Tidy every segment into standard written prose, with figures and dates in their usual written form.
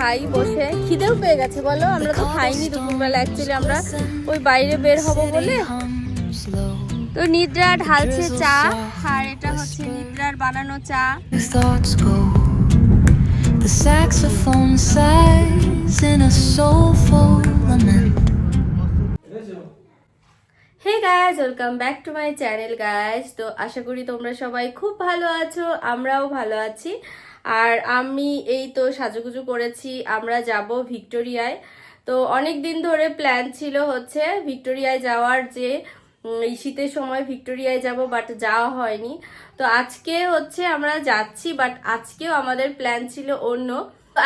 খাই বসে, খিদেও পেয়ে গেছে বলো। আমরা তো খাইনি দুপুরবেলা, অ্যাকচুয়ালি আমরা ওই বাইরে বের হব বলে। তো নিদ্রা ঢালছে চা, আর এটা হচ্ছে নিদ্রার বানানো চা। The saxophone sighs in a soulful lament. Hey guys, welcome back to my channel guys. তো আশা করি তোমরা সবাই খুব ভালো আছো, আমরাও ভালো আছি। আর আমি এই তো সাজুগুজু করেছি, আমরা যাব ভিক্টোরিয়ায়। তো অনেক দিন ধরে প্ল্যান ছিল হচ্ছে ভিক্টোরিয়ায় যাওয়ার, যে এই শীতের সময় ভিক্টোরিয়ায় যাব, বাট যাওয়া হয়নি। তো আজকে হচ্ছে আমরা যাচ্ছি, বাট আজকেও আমাদের প্ল্যান ছিল অন্য।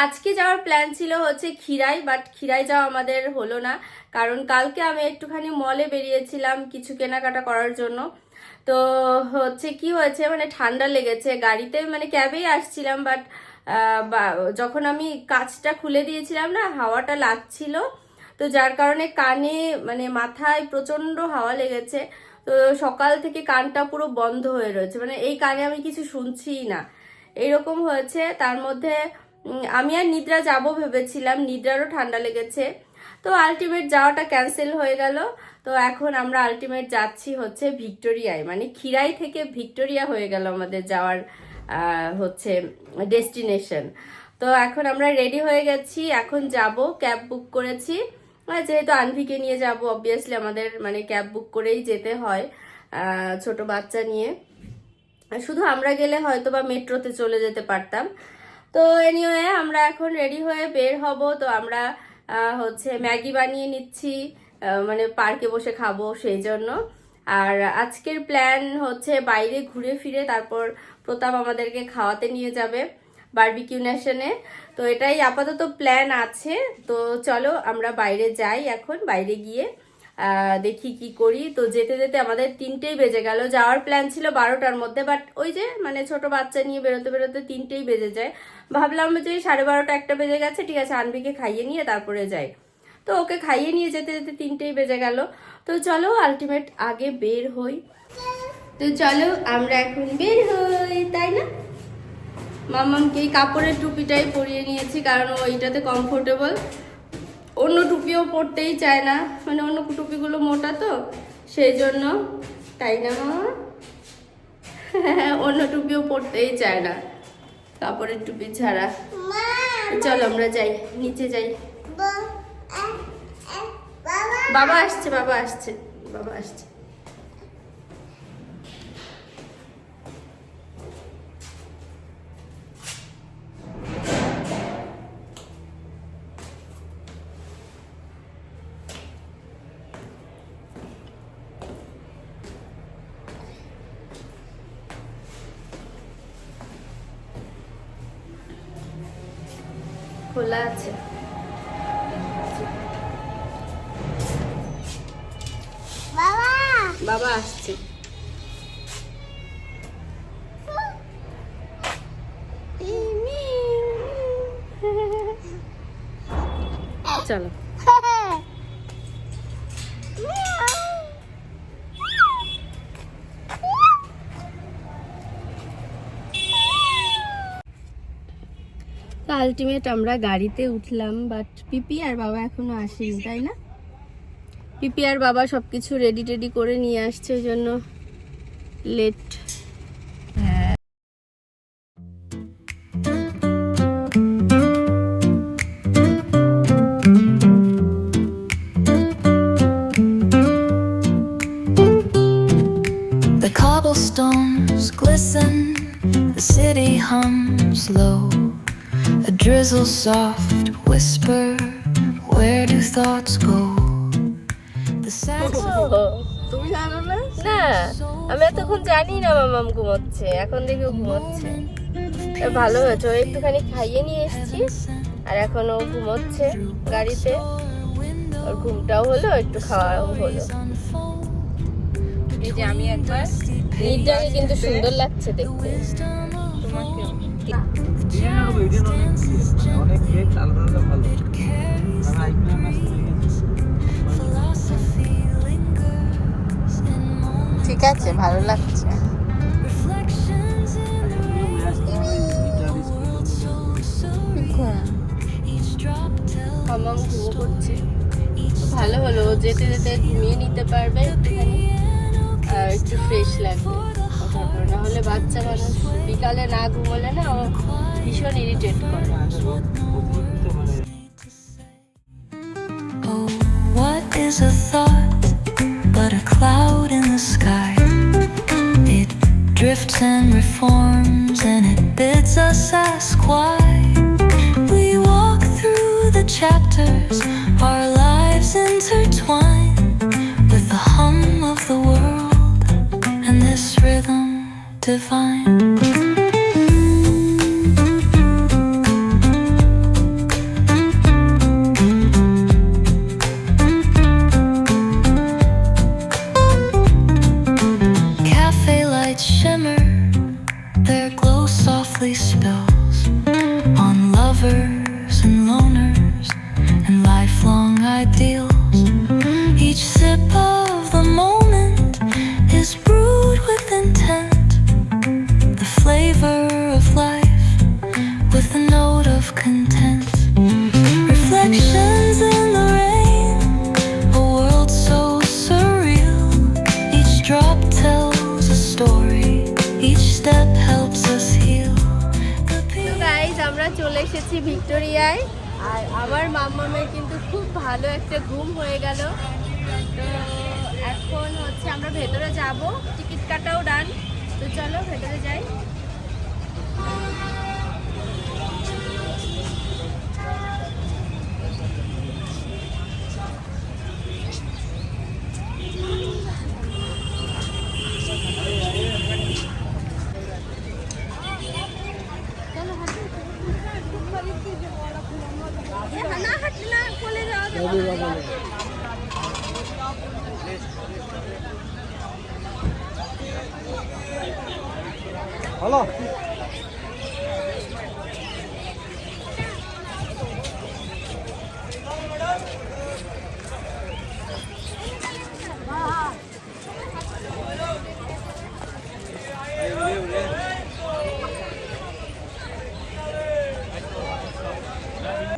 আজকে যাওয়ার প্ল্যান ছিল হচ্ছে খিরাই, বাট খিরাই যাওয়া আমাদের হলো না, কারণ কালকে আমি একটুখানি মলে বেরিয়েছিলাম কিছু কেনাকাটা করার জন্য। তো হচ্ছে কি হয়েছে, মানে ঠান্ডা লেগেছে গাড়িতে, মানে ক্যাবেই আসছিলাম, বাট যখন আমি কাঁচটা খুলে দিয়েছিলাম না, হাওয়াটা লাগছিল, তো যার কারণে কানে মানে মাথায় প্রচন্ড হাওয়া লেগেছে। তো সকাল থেকে কানটা পুরো বন্ধ হয়ে রয়েছে, মানে এই কানে আমি কিছু শুনছিই না, এইরকম হয়েছে। তার মধ্যে আমি আর নিদ্রা যাব ভেবেছিলাম, নিদ্রারও ঠান্ডা লেগেছে, তো আলটিমেট যাওয়াটা ক্যান্সেল হয়ে গেল। তো এখন আমরা আলটিমেট যাচ্ছি হচ্ছে ভিক্টোরিয়ায়, মানে খিরাই থেকে ভিক্টোরিয়া হয়ে গেল আমাদের যাওয়ার হচ্ছে ডেস্টিনেশন। তো এখন আমরা রেডি হয়ে গেছি, এখন যাব, ক্যাব বুক করেছি। যেহেতু আনভিকে নিয়ে যাব, অবভিয়াসলি আমাদের মানে ক্যাব বুক করেই যেতে হয় ছোট বাচ্চা নিয়ে। শুধু আমরা গেলে হয়তো বা মেট্রোতে চলে যেতে পারতাম। তো এনিওয়ে আমরা এখন রেডি হয়ে বের হব। তো আমরা হচ্ছে ম্যাগি বানিয়ে নিচ্ছি, মানে পার্কে বসে খাবো সেই জন্য। আর আজকের প্ল্যান হচ্ছে বাইরে ঘুরে ফিরে তারপর প্রতাপ আমাদেরকে খাওয়াতে নিয়ে যাবে বারবিকিউ নেশনে। তো এটাই আপাতত প্ল্যান আছে। তো চলো আমরা বাইরে যাই, এখন বাইরে গিয়ে দেখি কি করি। তো যেতে যেতে আমাদের 3টেই বেজে গেল। যাওয়ার প্ল্যান ছিল 12টার মধ্যে, বাট ওই যে মানে ছোট বাচ্চা নিয়ে বেরোতে বেরোতে 3টেই বেজে যায়। ভাবলাম যে 12:30 1টা বেজে গেছে, ঠিক আছে আনবিকে খাইয়ে নিয়ে তারপরে যাই। তো ওকে খাইয়ে নিয়ে যেতে যেতে 3টেই বেজে গেল। তো চলো আলটিমেট আগে বের হই। তো চলো আমরা এখন বের হই, তাই না? মামামকে এই কাপড়ের টুপিটাই পরিয়ে নিয়েছি, কারণ ওইটাতে কমফোর্টেবল। অন্য টুপিও পরতেই চায় না, মানে অন্য টুপিগুলো মোটা তো সেই জন্য, তাই না মামা? অন্য টুপিও পরতেই চায় না কাপড়ের টুপি ছাড়া। চলো আমরা যাই, নিচে যাই। বাবা আসছে, বাবা আসছে, বাবা আসছে। খোলা আছে। বাবা আসছে। চলো আলটিমেট আমরা গাড়িতে উঠলাম, বাট পিপি আর বাবা এখনো আসেনি, তাই না? পিপি আর বাবা সবকিছু রেডি টেডি করে নিয়ে আসছে, ওই জন্য late. The cobblestones glisten, the city hums low, a drizzle soft whisper, where do thoughts go? তুমি জানো না? না, আমি এতক্ষণ জানি না মামাম ঘুমোচ্ছে, এখন দেখে ঘুমোচ্ছে। ভালো হয়েছে, একটুখানি খাইয়ে নিয়ে এসেছি, আর এখন ও ঘুমোচ্ছে গাড়িতে। ওর ঘুমটাও হলো, একটু খাওয়াও হলো। এই যে আমি একবার নির্জাকে কিন্তু সুন্দর লাগছে দেখতে। ঠিক আছে, ভালো লাগছে। মামাম ঘুমো করছে। ভালো হলো, যেতে যেতে ঘুমিয়ে নিতে পারবে একটুখানি, আর একটু ফ্রেশ লাগবে ওঠার পর। নাহলে বাচ্চা মানুষ বিকালে না ঘুমোলে না ও ভীষণ ইরিটেট করে। Oh, what is a thought but a cloud in the sky? It drifts and reforms and it bids us ask why. We walk through the chapters, our lives intertwine with the hum of the world and this rhythm divine. Cafe lights shimmer, their glow softly spills on lovers and loners and lifelong ideals. Each sip of the moment is brewed with intent, the flavor of life with a note of content. Reflections in the rain, a world so surreal. Each drop tells a story, each step helps us heal. The guys আমরা চলে এসেছি ভিক্টোরিয়ায়, আর আমার মাম্মামের কিন্তু খুব ভালো একটা ঘুম হয়ে গেল। তো এখন হচ্ছে আমরা ভেতরে যাব, টিকিট কাটাও ডান। তো চলো ভেতরে যাই। হ্যালো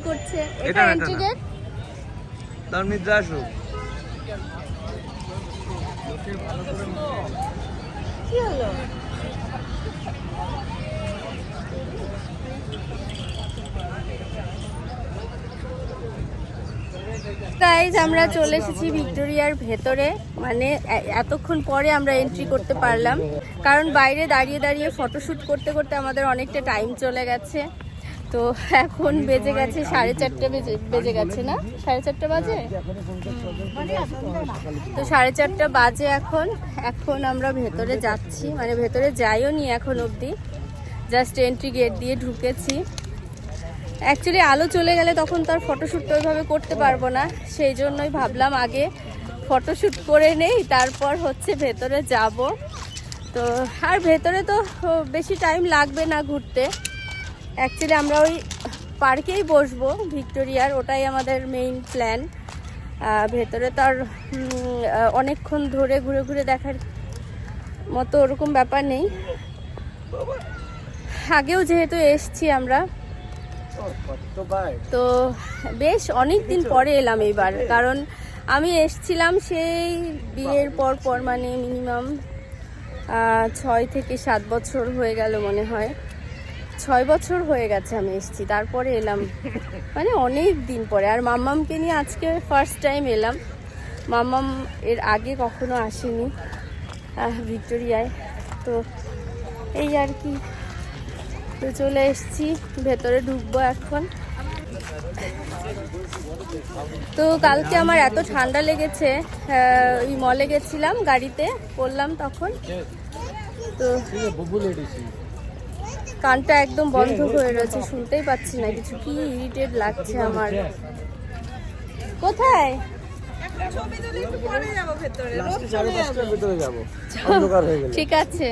করছে এটা এটা না, এন্ট্রি এটা না। গেট। তার মধ্যে আসুক। কি হলো? গাইজ আমরা চলে এসেছি ভিক্টোরিয়ার ভেতরে, মানে এতক্ষণ পরে আমরা এন্ট্রি করতে পারলাম, কারণ বাইরে দাঁড়িয়ে দাঁড়িয়ে ফটোশ্যুট করতে করতে আমাদের অনেকটা টাইম চলে গেছে। তো এখন বেজে গেছে 4:30 বেজে গেছে না, 4:30 বাজে। তো 4:30 বাজে এখন। এখন আমরা ভেতরে যাচ্ছি, মানে ভেতরে যাইও নি এখন অবধি, জাস্ট এন্ট্রি গেট দিয়ে ঢুকেছি। অ্যাকচুয়ালি আলো চলে গেলে তখন তার ফটোশ্যুটটা ওইভাবে করতে পারবো না, সেই জন্যই ভাবলাম আগে ফটোশ্যুট করে নেই, তারপর হচ্ছে ভেতরে যাব। তো আর ভেতরে তো বেশি টাইম লাগবে না ঘুরতে। অ্যাকচুয়ালি আমরা ওই পার্কেই বসবো ভিক্টোরিয়ার, ওটাই আমাদের মেইন প্ল্যান। ভেতরে তো আর অনেকক্ষণ ধরে ঘুরে ঘুরে দেখার মতো ওরকম ব্যাপার নেই। আগেও যেহেতু এসছি আমরা, তো বেশ অনেক দিন পরে এলাম এইবার, কারণ আমি এসছিলাম সেই বিয়ের পর, মানে মিনিমাম 6 থেকে 7 বছর হয়ে গেল মনে হয়, 6 বছর হয়ে গেছে আমি এসছি, তারপরে এলাম, মানে অনেক দিন পরে। আর মাম্মামকে নিয়ে আজকে ফার্স্ট টাইম এলাম, মাম্মাম এর আগে কখনো আসেনি ভিক্টোরিয়ায়। তো এই আর কি, তো চলে এসছি, ভেতরে ঢুকবো এখন। তো কালকে আমার এত ঠান্ডা লেগেছে, ওই মলে গেছিলাম, গাড়িতে করলাম তখন, তো কানটা একদম বন্ধ হয়ে রয়েছে, শুনতেই পাচ্ছি না কিছু, কি ইরিটেট লাগছে আমার। কোথায়? ঠিক আছে,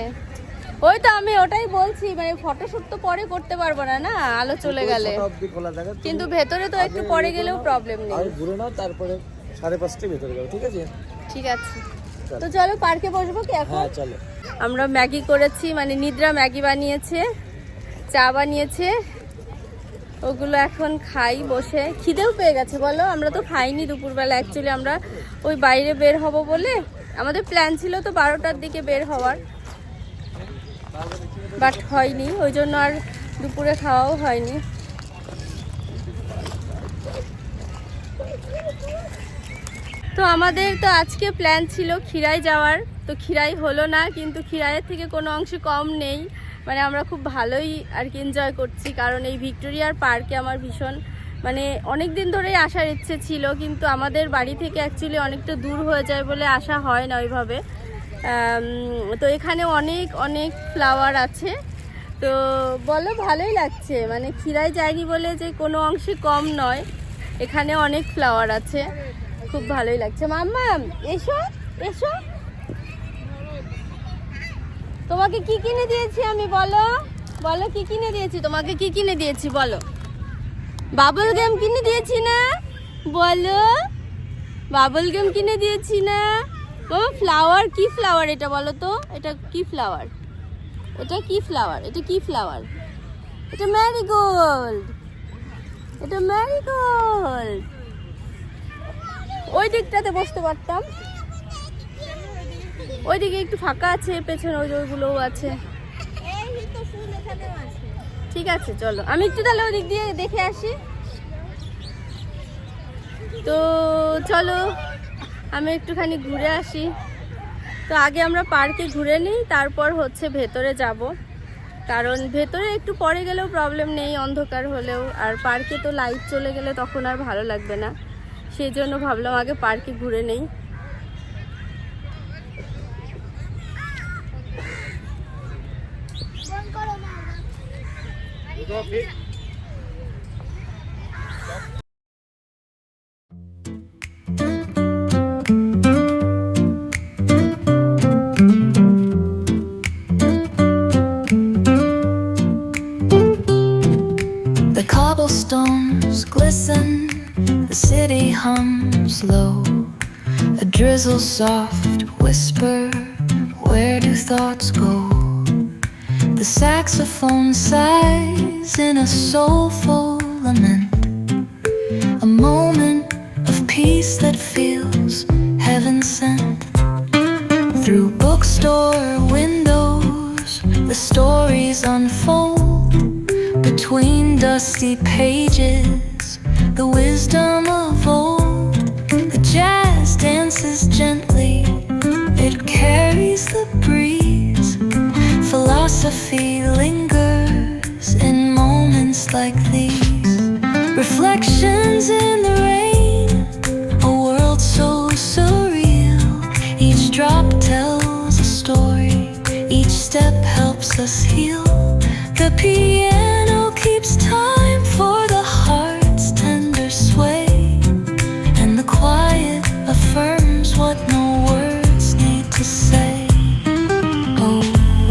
ওই তো আমি ওটাই বলছি, মানে ফটোশুট তো পরে করতে পারবো না, না আলো চলে গেলে, কিন্তু ভেতরে তো একটু পরে গেলেও প্রবলেম নেই। ঘুরে নাও, তারপরে 5:30 ভেতরে যাবো, ঠিক আছে? ঠিক আছে, তো চলো পার্কে বসবো কি এখন? হ্যাঁ চলো। আমরা ম্যাগি করেছি, মানে নিদ্রা ম্যাগি বানিয়েছে, চা বানিয়েছে, ওগুলো এখন খাই বসে। খিদেও পেয়ে গেছে বলো, আমরা তো খাইনি দুপুরবেলা। অ্যাকচুয়ালি আমরা ওই বাইরে বের হব বলে আমাদের প্ল্যান ছিল তো 12টার দিকে বের হওয়ার, বাট হয়নি, ওই জন্য আর দুপুরে খাওয়াও হয়নি। তো আমাদের তো আজকে প্ল্যান ছিল খিরাই যাওয়ার, তো খিরাই হলো না, কিন্তু খিরাইয়ের থেকে কোনো অংশে কম নেই। মানে আমরা খুব ভালোই আর কি এনজয় করছি, কারণ এই ভিক্টোরিয়ার পার্কে আমার ভীষণ মানে অনেক দিন ধরেই আসার ইচ্ছে ছিল, কিন্তু আমাদের বাড়ি থেকে অ্যাকচুয়ালি অনেকটা দূর হয়ে যায় বলে আসা হয় না ওইভাবে। তো এখানে অনেক অনেক ফ্লাওয়ার আছে, তো বলো ভালোই লাগছে। মানে খিরাই যায়নি বলে যে কোনো অংশে কম নয়, এখানে অনেক ফ্লাওয়ার আছে, খুব ভালোই লাগছে। মাম্মাম এসো এসো, তোমাকে কি কিনে দিয়েছি আমি বলো, বলো কি কিনে দিয়েছি তোমাকে, কি কিনে দিয়েছি বলো? বাবল গেম কিনে দিয়েছি না, বলো বাবল গেম কিনে দিয়েছি না? ও ফ্লাওয়ার, কি ফ্লাওয়ার এটা বলো তো, এটা কি ফ্লাওয়ার, এটা কি ফ্লাওয়ার, এটা কি ফ্লাওয়ার? এটা ম্যারিগোল্ড, এটা ম্যারিগোল্ড। ওই দিকটাতে বসতে পারতাম, ওইদিকে একটু ফাঁকা আছে, পেছনে ওইগুলোও আছে। ঠিক আছে চলো, আমি একটু তাহলে ওই দিক দিয়ে দেখে আসি। তো চলো আমি একটুখানি ঘুরে আসি। তো আগে আমরা পার্কে ঘুরে নিই, তারপর হচ্ছে ভেতরে যাব, কারণ ভেতরে একটু পরে গেলেও প্রবলেম নেই অন্ধকার হলেও, আর পার্কে তো লাইট চলে গেলে তখন আর ভালো লাগবে না, সেই জন্য ভাবলাম আগে পার্কে ঘুরে নেই। The cobblestones glisten, the city hums low. A drizzle soft whisper, where do thoughts go? The saxophone sighs in a soulful lament, a moment of peace that feels heaven sent. Through bookstore windows, the stories unfold. Between dusty pages, the wisdom of old. The jazz dances gently, it carries the breeze. Philosophy lingers in moments like these. Reflections in the rain, a world so surreal. Each drop tells a story, each step helps us heal. The piano keeps time for the heart's tender sway, and the quiet affirms what no words need to say. Oh,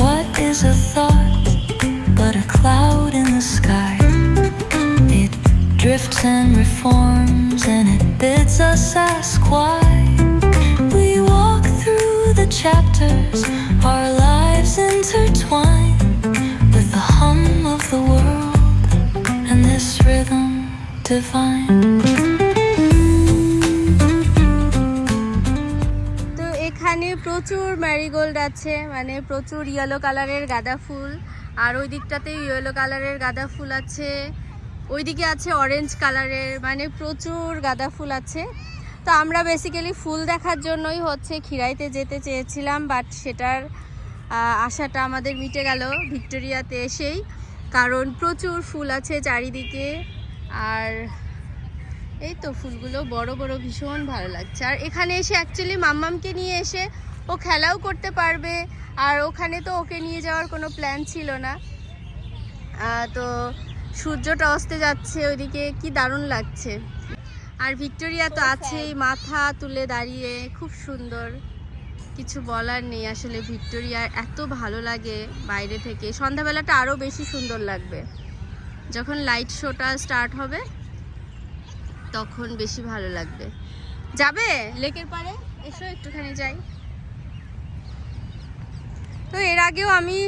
what is a thought but a cloud in the sky? It drifts and reforms, and it bids us ask why. We walk through the chapters, our lives intertwine with the hum of the world and this rhythm divine. তো এখানে প্রচুর Marigold আছে, মানে প্রচুর yellow কালারের গাঁদা ফুল, আর ওই দিকটাতে ইয়েলো কালারের গাঁদা ফুল আছে, ওইদিকে আছে অরেঞ্জ কালারের, মানে প্রচুর গাঁদা ফুল আছে। তো আমরা বেসিক্যালি ফুল দেখার জন্যই হচ্ছে খিরাইতে যেতে চেয়েছিলাম, বাট সেটার আশাটা আমাদের মিটে গেল ভিক্টোরিয়াতে এসেই, কারণ প্রচুর ফুল আছে চারিদিকে। আর এই তো ফুলগুলো বড় বড়, ভীষণ ভালো লাগছে। আর এখানে এসে অ্যাকচুয়ালি মাম্মামকে নিয়ে এসে ও খেলাও করতে পারবে, আর ওখানে তো ওকে নিয়ে যাওয়ার কোনো প্ল্যান ছিল না। তো সূর্যটা অস্তে যাচ্ছে ওইদিকে, কি দারুণ লাগছে। আর ভিক্টোরিয়া তো আছেই, মাথা তুলে দাঁড়িয়ে, খুব সুন্দর, কিছু বলার নেই আসলে। ভিক্টোরিয়ার এত ভালো লাগে বাইরে থেকে, সন্ধ্যাবেলাটা আরও বেশি সুন্দর লাগবে, যখন লাইট শোটা স্টার্ট হবে তখন বেশি ভালো লাগবে। যাবে লেকের পাড়ে? এসো একটুখানি যাই। তো এর আগেও আমি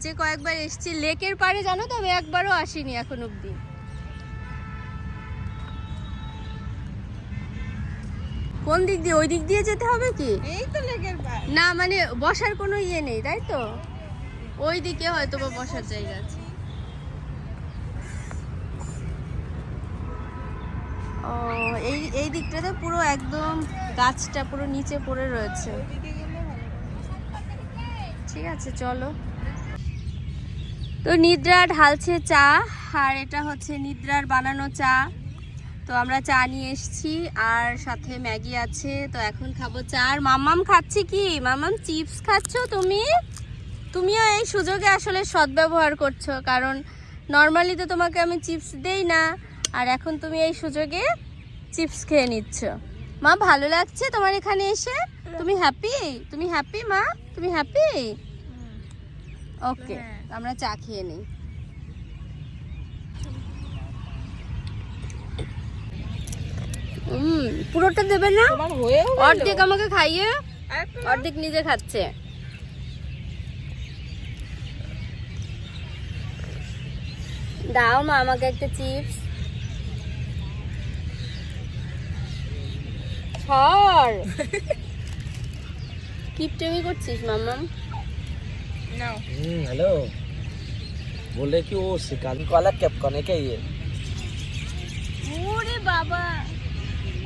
যে কয়েকবার এসেছি লেকের পাড়ে, জানো তো আমি একবারও আসিনি এখন অবধি। কোন দিক দিয়ে? ওই দিক দিয়ে যেতে হবে কি? এই তো লেকের পার। না মানে বসার কোনো ইয়ে নেই তাই তো? ওই দিকে হয়তো বা বসার জায়গা আছে। ও এই দিকটাতে পুরো একদম গাছটা পুরো নিচে পড়ে রয়েছে। ঠিক আছে চলো। তো নিদ্রা ঢালছে চা, আর এটা হচ্ছে নিদ্রার বানানো চা। তো আমরা চা নিয়ে এসেছি আর সাথে ম্যাগি আছে। তো এখন খাবো চা। আর মাম্মাম খাচ্ছি কি? মাম্মাম চিপস খাচ্ছো তুমি? তুমিও এই সুযোগে আসলে সদ্ব্যবহার করছো, কারণ নর্মালি তো তোমাকে আমি চিপস দেই না, আর এখন তুমি এই সুযোগে চিপস খেয়ে নিচ্ছ। মা ভালো লাগছে তোমার এখানে এসে? তুমি হ্যাপি? তুমি হ্যাপি মা? তুমি হ্যাপি? ওকে, আমরা চা খেয়ে নিই। পুরোটা দেবে না? তোমার হয়েও গেল? অর্ধেক আমাকে খাইয়ে, আরেকটু নাও। অর্ধেক নিজে খাচ্ছে। দাও মা আমাকে একটা চিপস। ছাড়। কিপটেমি করছিস মাম্মাম? নাও। हेलो बोले कि वो शिकागो वाला कैपकॉन है क्या ये? ওরে বাবা,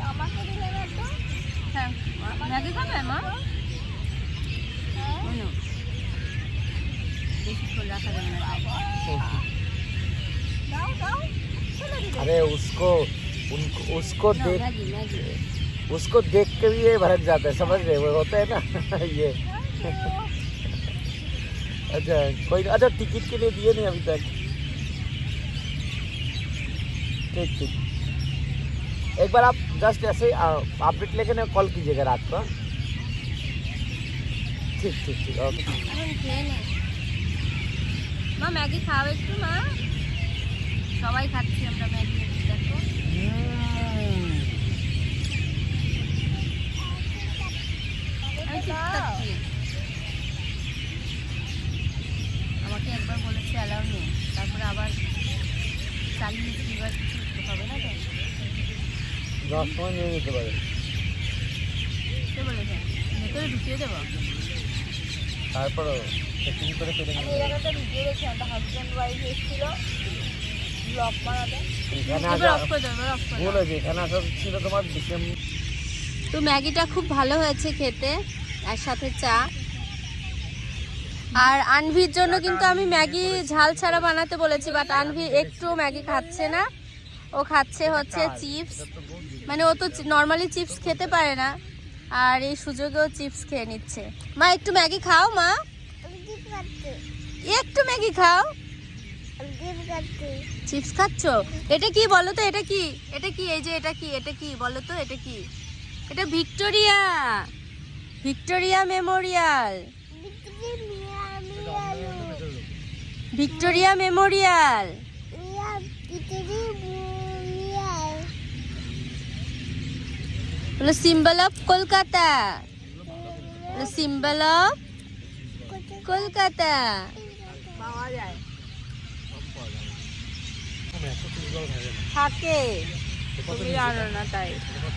আমাকে দিলে না তো? হ্যাঁ, ম্যাগি খাবে মা? ও না, বেশি ঝোল রাখা যাবে না। अरे उसको उसको देख ম্যাগি ম্যাগি। उसको देख के भी ये भड़क जाता है, समझ रहे? वो होता है ना ये। अच्छा कोई अच्छा टिकट के लिए दिए नहीं अभी तक? ठीक ठीक, एक बार आप जस्ट ऐसे अपडेट लेके ना कॉल कीजिएगा रात को। ठीक ठीक ठीक ओके। এখন খেয়ে নে মা, ম্যাগি খাও একটু মা। সবাই খাচ্ছি আমরা ম্যাগি, দেখো। আমি চিপস খাচ্ছি। আমাকে একবার বলেছে অ্যালাউ নেই, তারপরে আবার চালিয়েছি, এবার কিছু উঠতে হবে না তো? 10 সময় নিয়ে যেতে পারে। কে বলেছে? ভেতরে ঢুকিয়ে দেবো? তারপরও চেকিং করে ফেলে আমি এর আগে একটা ভিডিও দেখছিলাম, একটা হাজব্যান্ড ওয়াইফ এসেছিল ব্লগ বানাতে। এখানে এবার আসা অফ করে দেবো, এবার অফ করে দেবো। ভুল হয়েছে, এখানে আসা ছিল তোমার ডিসেম্বর। তো ম্যাগিটা খুব ভালো হয়েছে খেতে, আর সাথে চা। আর আনভির জন্য কিন্তু আমি ম্যাগি ঝাল ছাড়া বানাতে বলেছি, বাট আনভি একটু ম্যাগি খাচ্ছে না। ও খাচ্ছে হচ্ছে চিপস, মানে ও তো নর্মালি চিপস খেতে পারে না, আর এই সুযোগেও চিপস খেয়ে নিচ্ছে। মা একটু ম্যাগি খাও মা, একটু ম্যাগি খাও। চিপস খাচ্ছো? এটা কি বলো তো? এটা কি? এটা কি? এই যে এটা কি? এটা কি বলো তো? এটা কি? এটা Victoria, Victoria Memorial, Victoria Memorial. হলো সিম্বল অফ কলকাতা, হলো সিম্বল অফ কলকাতা। পাওয়া যায় থাকে তুমি জানো না তাই।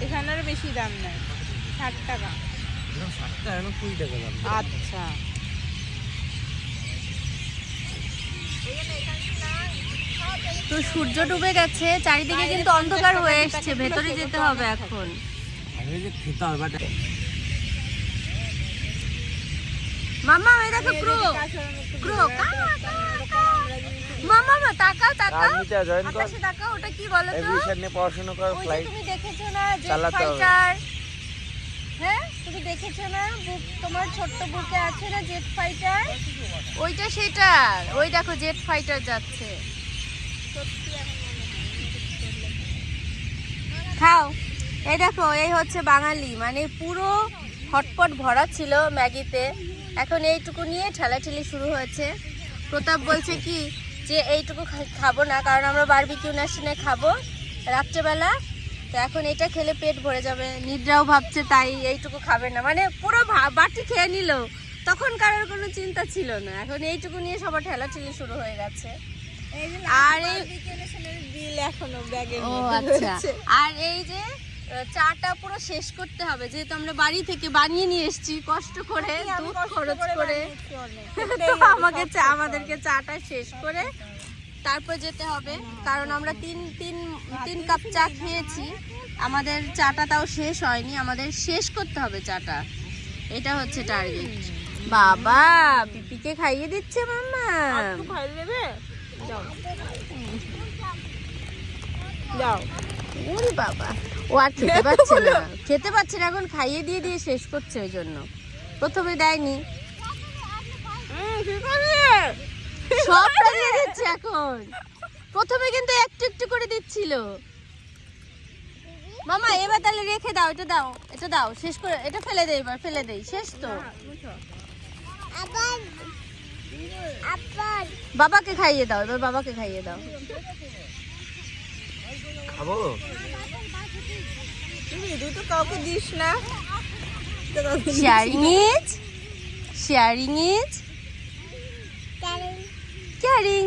এখানে আর বেশি দাম নাই, 60 টাকা। 60 টাকা না 20 টাকা দাম। আচ্ছা তো সূর্য ডুবে গেছে, চারিদিকে কিন্তু অন্ধকার হয়ে এসছে, ভেতরে যেতে হবে এখন। আমি যে খেতে হবে বাট মামা ওই দেখো ক্রো, ক্রো মামা তাকাও তাকাও, আর্মিতে জয়েন কর, আকাশে তাকাও। ওটা কি বলো তো? এভিয়েশন নিয়ে পড়াশোনা কর, ওই যে ফ্লাইট তুমি দেখেছো না জেট চালাতে হবে। ফাইটার? হ্যাঁ তুমি দেখেছো না, তোমার ছোট্ট বুকে আছে না জেট ফাইটার? ওইটা সেটার, ওই দেখো জেট ফাইটার যাচ্ছে। খাও। এই দেখো, এই হচ্ছে বাঙালি, মানে পুরো হটপট ভরা ছিল ম্যাগিতে, এখন এইটুকু নিয়ে ঠেলাঠেলি শুরু হয়েছে। প্রতাপ বলছে কি যে এইটুকু খাবো না, কারণ আমরা বারবিকিউ ন্যাশনে খাবো রাত্রেবেলা, তো এখন এটা খেলে পেট ভরে যাবে। নিদ্রাও ভাবছে তাই এইটুকু খাবে না, মানে পুরো বাটি খেয়ে নিল, তখন কারোর কোনো চিন্তা ছিল না। এখন এইটুকু নিয়ে সবার ঠেলাঠেলি শুরু হয়ে গেছে। আর এই বিল এখনো ব্যাগের ও মধ্যে আচ্ছা, রয়েছে। আর এই যে চাটা পুরো শেষ করতে হবে, যেহেতু আমরা বাড়ি থেকে বানিয়ে নিয়ে এসেছি কষ্ট করে, দুধ খরচ করে। তো আমাদেরকে চাটা শেষ করে তারপর যেতে হবে, কারণ আমরা তিন কাপ চা খেয়েছি, আমাদের চাটা তাও শেষ হয়নি, আমাদের শেষ করতে হবে চাটা, এটা হচ্ছে টার্গেট। বাবা পিপিকে খাইয়ে দিচ্ছে মাম্মা। খাইয়ে দেবে? যাও। ওরে বাবা, ও আর খেতে পাচ্ছে না, এখন খাইয়ে দিয়ে দিয়ে শেষ করছে, ওই জন্য প্রথমে দেয়নি, সবটা দিয়ে দিচ্ছে এখন। প্রথমে কিন্তু একটু একটু করে দিচ্ছিল। মামা এবার তাহলে রেখে দাও, এটা দাও শেষ করে, এটা ফেলে দেই, এবার ফেলে দেই, শেষ তো। বাবাকে খাইয়ে দাও, এবার বাবাকে খাইয়ে দাও। খাবো? তুই তো কাউকে দিস না। Sharing is caring.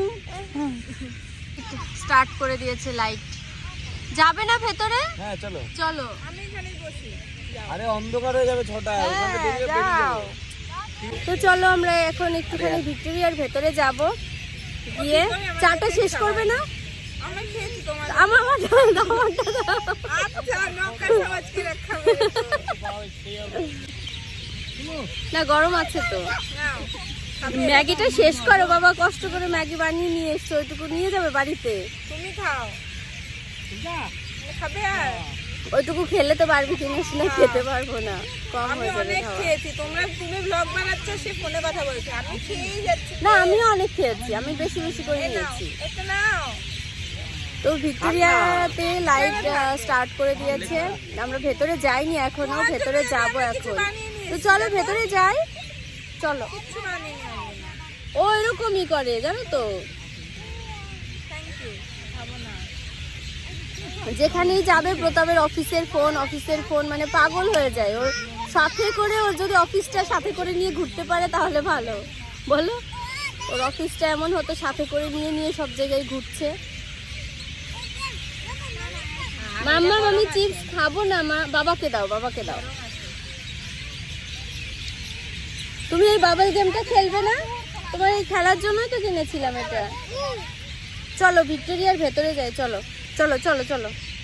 স্টার্ট করে দিয়েছে লাইট। যাবে না ভেতরে? হ্যাঁ চলো চলো। আমি এখানেই বসি। আরে অন্ধকার হয়ে যাবে 6টায়, ওখান থেকে বেরিয়ে যাও। তো চলো আমরা এখন একটুখানি ভিক্টোরিয়ার ভেতরে যাব, গিয়ে চাটা শেষ করবে না? আমরা খেয়েছি তোমার। আমারটা দাও। আচ্ছা নৌকা সমাজ কি রাখাবে? না গরম আছে তো। নাও। ম্যাগিটা শেষ করো বাবা, কষ্ট করে ম্যাগি বানিয়ে নিয়ে এসছো, ওইটুকু নিয়ে যাবে বাড়িতে। তুমি খাও। খাবে আর? ওইটুকু খেলে তো পারবি, কিনিস না খেতে পারবো না, কম আমি হয়ে যাবে অনেক খাওয়া। খেয়েছি। তুমি ব্লগ বানাচ্ছ, সে ফোনে কথা বলছে, আমি খেয়েই যাচ্ছি। না আমিও অনেক খেয়েছি, আমি বেশি বেশি করে এই নাও, নিয়েছি। এটা নাও। তো ভিক্টোরিয়াতে লাইট স্টার্ট করে দিয়েছে, আমরা ভেতরে যাইনি এখনো, ভেতরে যাব এখন। তো চলো ভেতরে যাই, চলো। কিছু বানিয়ে নিয়ে আসবে না। ও এরকমই করে জানো তো, থ্যাংক ইউ। খাবো না। যেখানেই যাবে প্রতাপের অফিসের ফোন মানে পাগল হয়ে যায়। ওর সাথে করে, ওর যদি অফিসটা সাথে করে নিয়ে ঘুরতে পারে তাহলে ভালো, বলো। ওর অফিসটা এমন হতো, সাথে করে নিয়ে নিয়ে সব জায়গায় ঘুরছে। মাম্মা আমি চিপস খাবো না মা, বাবাকে দাও। তুমি এই বাবল গেমটা খেলবে না? তোমার এই খেলার জন্যই তো কিনেছিলাম এটা। চলো ভিক্টোরিয়ার ভেতরে যাই, চলো চলো চলো চলো।